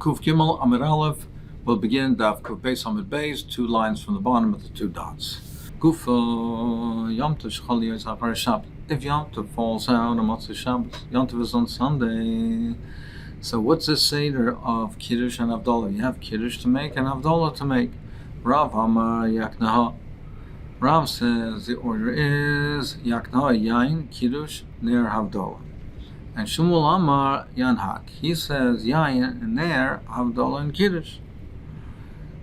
Kuf Gimel Amud Aleph will begin Daf Kuf Beis Amud Beis, 2 lines from the bottom of the 2 dots. Guf Yom Tov Shchal Yisachar Shabbat. If Yom Tov falls out on Motzei Shabbos, Yom Tov is on Sunday. So what's the seder of Kiddush and Havdalah? You have Kiddush to make and Havdalah to make. Rav Amar Yaknaha. Rav says the order is Yaknaha Yain, Kiddush, Ner, Havdalah. And Shmuel Amar Yanhak. He says Yain, Ner, Havdalah, and Kiddush.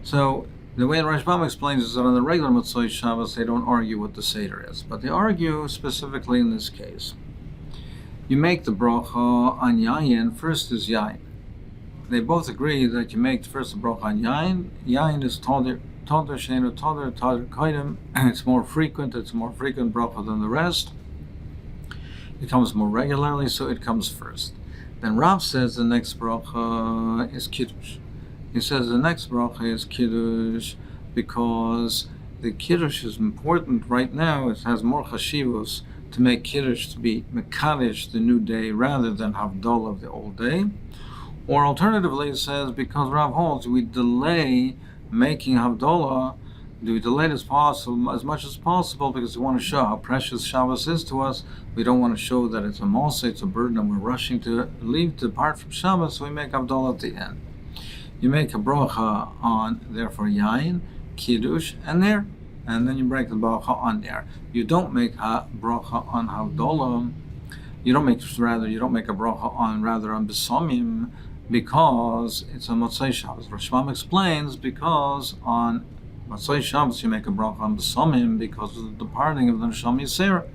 So the way the Rashbam explains is that on the regular Motzei Shabbos they don't argue what the seder is, but they argue specifically in this case. You make the bracha on Yain. First is Yain. They both agree that you make first the bracha on Yain. Yain is Toder Shenu Toder Kodim, and it's more frequent bracha than the rest. It comes more regularly, so it comes first. Then Rav says the next bracha is Kiddush. He says the next bracha is Kiddush because the Kiddush is important right now. It has more chashivos to make Kiddush to be Mekadesh, the new day, rather than Havdalah of the old day. Or alternatively, it says because Rav holds we delay making Havdalah, we delay it as much as possible because we want to show how precious Shabbos is to us. We don't want to show that it's a moshe, it's a burden, and we're rushing to depart from Shabbos, so we make Havdalah at the end. You make a bracha on, therefore, Yain, Kiddush, and Ner, and then you break the bracha on Ner. You don't make a bracha on Havdalah. You don't make a bracha on Besamim, because it's a Motzei Shabbos. Rashbam explains because on Motzei Shabbos you make a bracha on Besamim because of the departing of the Neshama Yisera.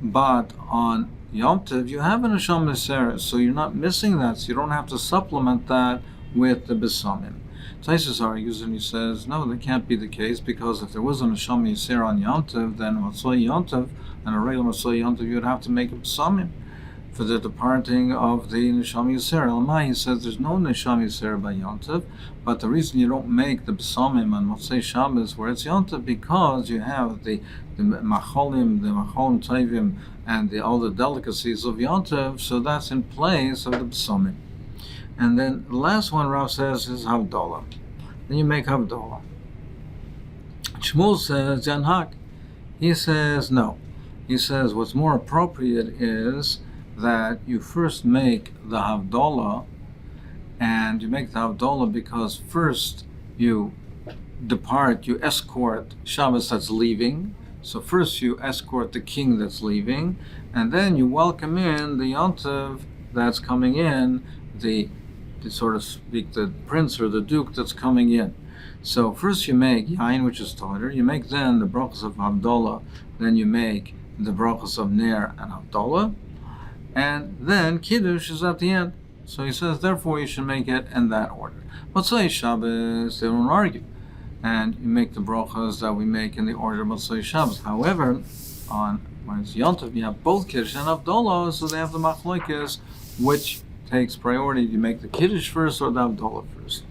But on Yom Tov you have a Neshama Yisera, so you're not missing that, so you don't have to supplement that with the Besamim. Taisus argues and he says, no, that can't be the case, because if there was a Neshama Yisera on Yom Tov, then Motzei Yom Tov, and a regular Motzei Yom Tov, you would have to make a Besamim for the departing of the Neshama Yisera. Elamai, he says there's no Neshama Yisera by Yom Tov, but the reason you don't make the Besamim on Motzei Shabbos where it's Yom Tov, because you have the Macholim Tovim, and all the delicacies of Yom Tov, so that's in place of the Besamim. And then the last one Rav says is Havdalah. Then you make Havdalah. Shmuel says Yanhak. He says no. He says what's more appropriate is that you first make the Havdalah, and you make the Havdalah because first you escort Shabbos that's leaving. So first you escort the king that's leaving, and then you welcome in the Yom Tov that's coming in, the sort of speak, the prince or the duke that's coming in. So first you make Yain, which is Toder, you make then the brachas of Havdalah, then you make the brachas of Ner and Havdalah, and then Kiddush is at the end. So he says, therefore you should make it in that order. Motzei Shabbos, they don't argue, and you make the brachas that we make in the order of Motzei Shabbos. However, when it's Yom Tov, you have both Kiddush and Havdalah, so they have the machlokes, which takes priority. You make the Kiddush first or the Havdalah first.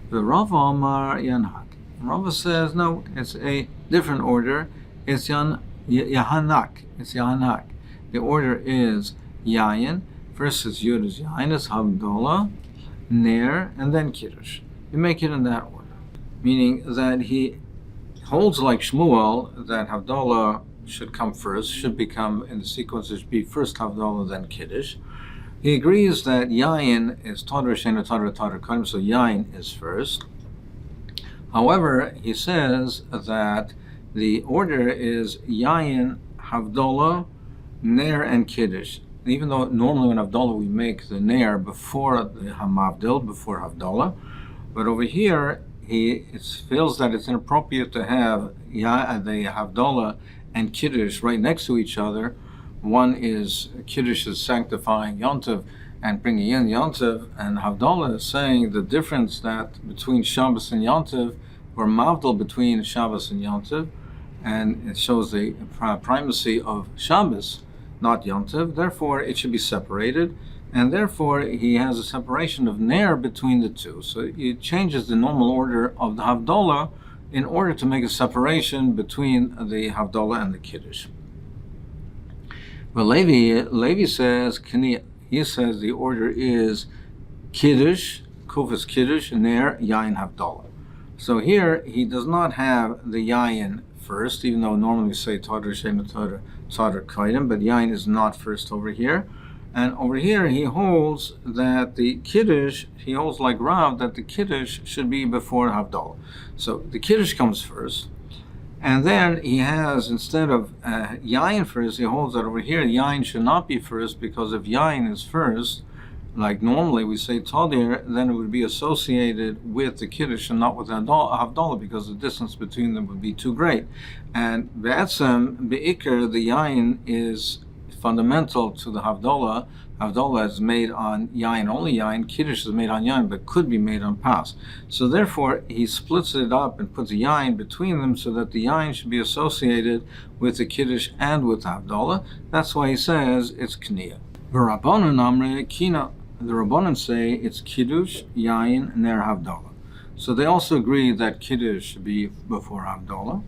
The Rav Amar Yanhak. Rav says, no, it's a different order. It's Yahanak. It's Yahanak. The order is Yain. First is Yud is Yain, is Havdalah, Ner, and then Kiddush. You make it in that order. Meaning that he holds like Shmuel that Havdalah should come first, should become, in the sequence, it should be first Havdalah, then Kiddush. He agrees that Yain is Toder Shenu Toder Kodim, so Yain is first. However, he says that the order is Yain, Havdalah, Ner, and Kiddush. Even though normally when Havdalah we make the Ner before the Hamavdil, before Havdalah, but over here he feels that it's inappropriate to have the Havdalah and Kiddush right next to each other. One is Kiddush is sanctifying Yom Tov and bringing in Yom Tov, and Havdalah is saying the difference that between Shabbos and Yom Tov, or Mavdil between Shabbos and Yom Tov, and it shows the primacy of Shabbos, not Yom Tov. Therefore, it should be separated, and therefore he has a separation of Ner between the two. So it changes the normal order of the Havdalah in order to make a separation between the Havdalah and the Kiddush. But Levi says, he says the order is Kiddush, Kufas Kiddush, Ner, Yain, Havdalah. So here, he does not have the Yain first, even though normally we say Tadr, Shem, Tadr, Kaidim, but Yain is not first over here. And over here, he holds that the Kiddush, he holds like Rav, that the Kiddush should be before Havdalah. So the Kiddush comes first, and then he has, instead of Yain first, he holds that over here, Yain should not be first, because if Yain is first, like normally we say Tadir, then it would be associated with the Kiddush and not with Havdalah, because the distance between them would be too great. And Be'etzem, Be'ikr, the Yain is fundamental to the Havdalah. Havdalah is made on Yain, only Yain. Kiddush is made on Yain, but could be made on Pas. So therefore, he splits it up and puts a Yain between them so that the Yain should be associated with the Kiddush and with Havdalah. That's why he says it's Kniyah. V'Rabbanan Amre Kina. The Rabbanan say it's Kiddush, Yain, Ner, Havdalah. So they also agree that Kiddush should be before Havdalah.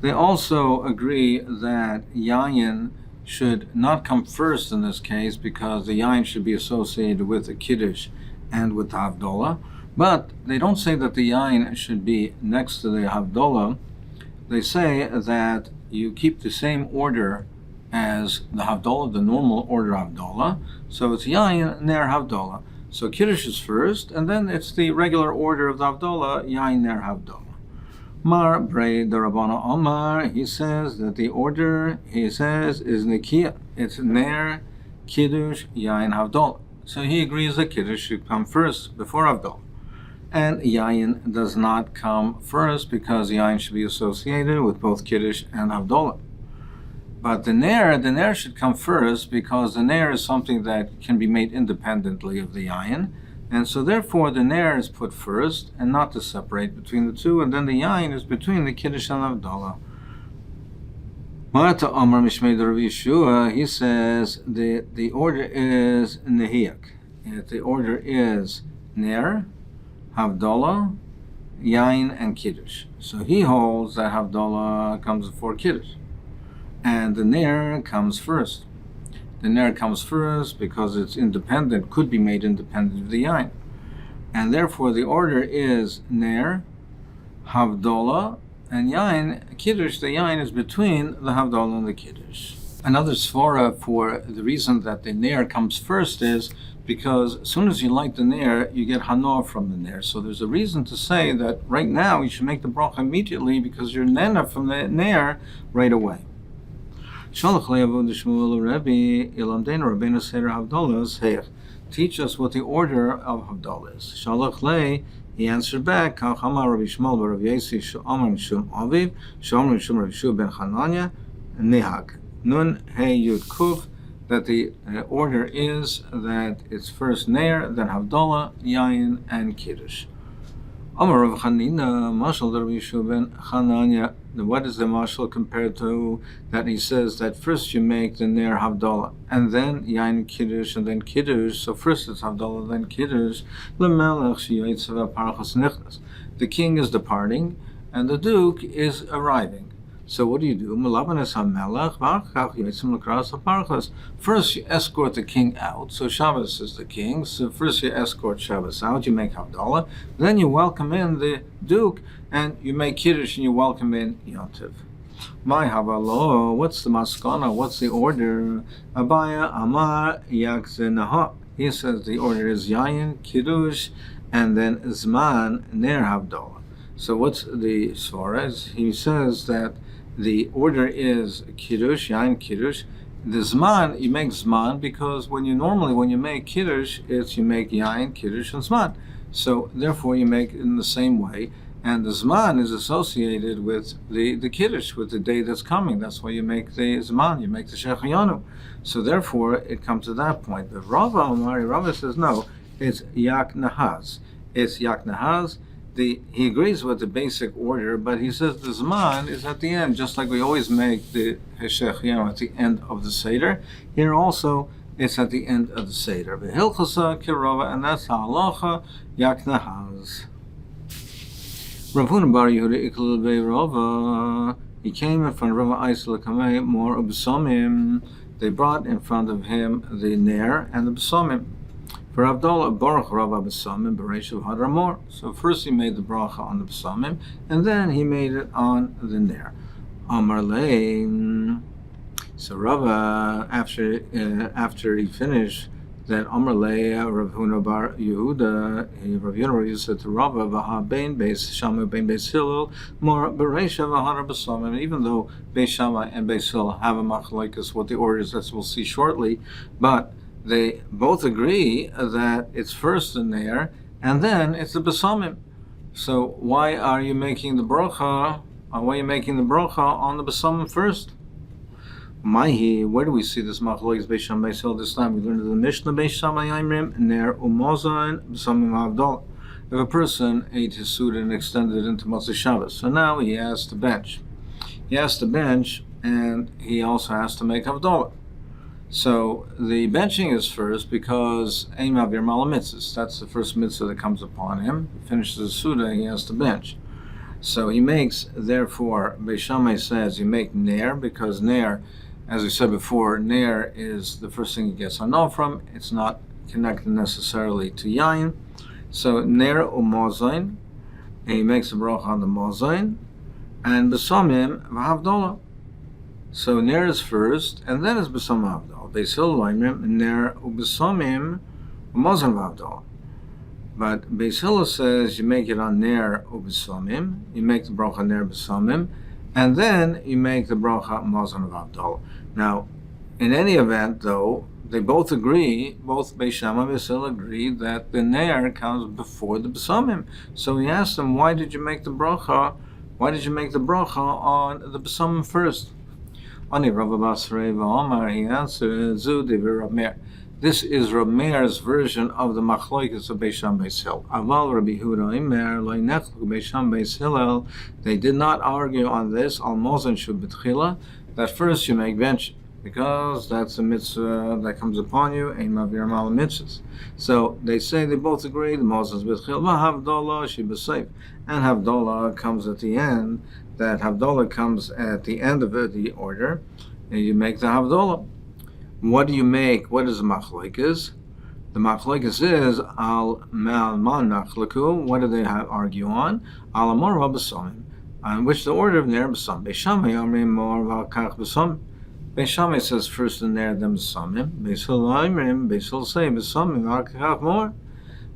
They also agree that Yain should not come first in this case, because the Yain should be associated with the Kiddush and with the Havdalah. But they don't say that the Yain should be next to the Havdalah. They say that you keep the same order as the Havdalah, the normal order of Havdalah. So it's Yain, Ner, Havdalah. So Kiddush is first, and then it's the regular order of the Havdalah, Yain, Ner, Havdalah. Mar Brei the Rabbana Omar, he says that the order, he says, is Nikia. It's Ner, Kiddush, Yain, Havdalah. So he agrees that Kiddush should come first before Havdalah. And Yain does not come first, because Yain should be associated with both Kiddush and Havdalah. But the Ner should come first, because the Ner is something that can be made independently of the Yain. And so therefore the Ner is put first, and not to separate between the two, and then the Yain is between the Kiddush and Havdalah. Ma'ata Amar Mishmei Rav Yeshua, he says the order is Nehiak. The order is Ner, Havdalah, Yain, and Kiddush. So he holds that Havdalah comes before Kiddush, and the Ner comes first. The Ner comes first because it's independent, could be made independent of the Yain. And therefore the order is Ner, Havdalah, and Yain. Kiddush, the Yain is between the Havdalah and the Kiddush. Another svara for the reason that the Ner comes first is because as soon as you light the Ner, you get Hanor from the Ner. So there's a reason to say that right now you should make the bracha immediately, because you're Nena from the Ner right away. Teach us what the order of Havdalah is. Shalach lei, he answered back, Kachama Rabbi Shmuel bar Rabbi Yossi Shomer Mishum Aviv, Shomer Mishum Rabbi Yeshua ben Hananya, Nehag. Nun Hey Yud Kuf, that the order is that it's first Ner, then Havdalah, Yain, and Kiddush. Amar Rav Chanina, Mashal Rabbi Yeshua ben Hananya. What is the mashal compared to that? He says that first you make the Ner, Havdalah, and then Yain, Kiddush, and then Kiddush. So first it's Havdalah, then Kiddush. The king is departing, and the duke is arriving. So what do you do? First you escort the king out. So Shabbos is the king. So first you escort Shabbos out. You make Havdalah. Then you welcome in the duke, and you make Kiddush, and you welcome in Yontiv. My Havalo, what's the maskana? What's the order? Abaya Amar Yakzenaha. He says the order is Yain, Kiddush, and then Zman, Ner, Havdalah. So what's the Svarez? He says that the order is Kiddush, Yain, Kiddush. The Zman, you make Zman, because when you make Kiddush, you make Yain, Kiddush, and Zman. So therefore you make it in the same way. And the Zman is associated with the Kiddush, with the day that's coming. That's why you make the Zman, you make the Shechayanu. So therefore, it comes to that point. But Rava says, no, it's Yak Nahaz. It's Yak Nahaz. He agrees with the basic order, but he says the Zman is at the end, just like we always make the Shechayanu at the end of the Seder. Here also, it's at the end of the Seder. V'hilchasa kirova, and that's halacha Yak Nahaz. Rav Huna bar Yehuda Iklal Rava. He came in front of Rava Isla Kamei more B'samim. They brought in front of him the Ner and the B'samim. For Abdullah, Baruch Rabba Besamim, Bereshav Hadramor. So first he made the bracha on the Besamim, and then he made it on the Ner. Amar Lein. So Rabba, after he finished that Amar Lein, Rav Huna bar Yehuda, Rav Yehuda said to Rabba, Vaha Bein Beis Shammai Bein Beis Hillel, More Bereshav Hadar Besamim. Even though Beis Shammai and Beis Hillel have a machlokes, what the order is, as we'll see shortly, but they both agree that it's first the Ner, and then it's the Besamim. So why are you making the bracha? Why are you making the bracha on the Besamim first? Mahi, where do we see this machlokes Beis Shammai Beis Hillel this time? We learned in the Mishnah Beis Shammai Yimrim Ner Umozain Besamim Avdol. If a person ate his suda and extended it into Motzei Shabbos, so now he has to bench. He has to bench, and he also has to make Havdalah. So the benching is first because Ein Mavir Mala Mitzvahs. That's the first mitzvah that comes upon him. He finishes the Suda, he has to bench. So he makes, therefore, Beis Shammai says you make Ner, because Ner, as we said before, Ner is the first thing he gets Hana from. It's not connected necessarily to Yain. So Ner Umozain, and he makes a bracha on the Mozain, and Besamim V'Havdalah. So Ner is first, and then is Besamim V'Havdalah. Beis Hillel Yimrim Ner Ubesamim Umozain V'Havdalah. But Beis Hillel says you make it on Ner Ubesamim, you make the bracha Ner Besamim, and then you make the bracha Mozain V'Havdalah. Now, in any event, though, they both agree, both Beis Shammai and Beis Hillel agree that the Ner comes before the Besamim. So he asked them, why did you make the bracha? Why did you make the bracha on the Besamim first? Ani Rav Basrei V'Omar, he answered, Zu Devir Rav Meir. This is Rav Meir's version of the machlokes of Beis Shammai Beis Hillel. Aval Rabbi Yehuda Imer Lo Nechlu Beis Shammai Beis Hillel. They did not argue on this. Al Mozain Shu B'Tchila, that first you make bench, because that's a mitzvah that comes upon you, Ein Mavir Mala Mitzvahs. So they say they both agree, the Mozain's B'Tchila, Havdalah She B'Seif, and Havdalah comes at the end. That Havdalah comes at the end of the order, and you make the Havdalah. What do you make? What is the machlokes? The machlokes is al mal man nachlaku. What do they argue on? Al amor v'besamim, on which the order of ner besamim. Beis Shammai amrim mor v'akach besamim. Beis Shammai says first the ner, then besamim. Beis Hillel amrim. Beis Hillel say besamim v'akach more.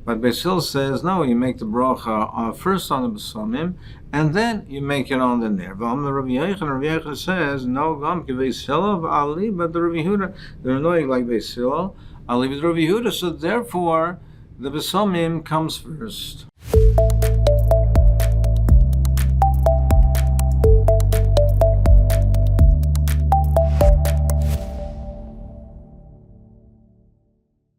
But Beis Hillel says no. You make the bracha first on the besamim, and then you make it on the ner. Rabbi Yochanan says no. Gam Beis Hillel ali, but the Rabbi Yehuda, they're annoying like Beis Hillel ali with Rabbi Yehuda. So therefore, the besamim comes first.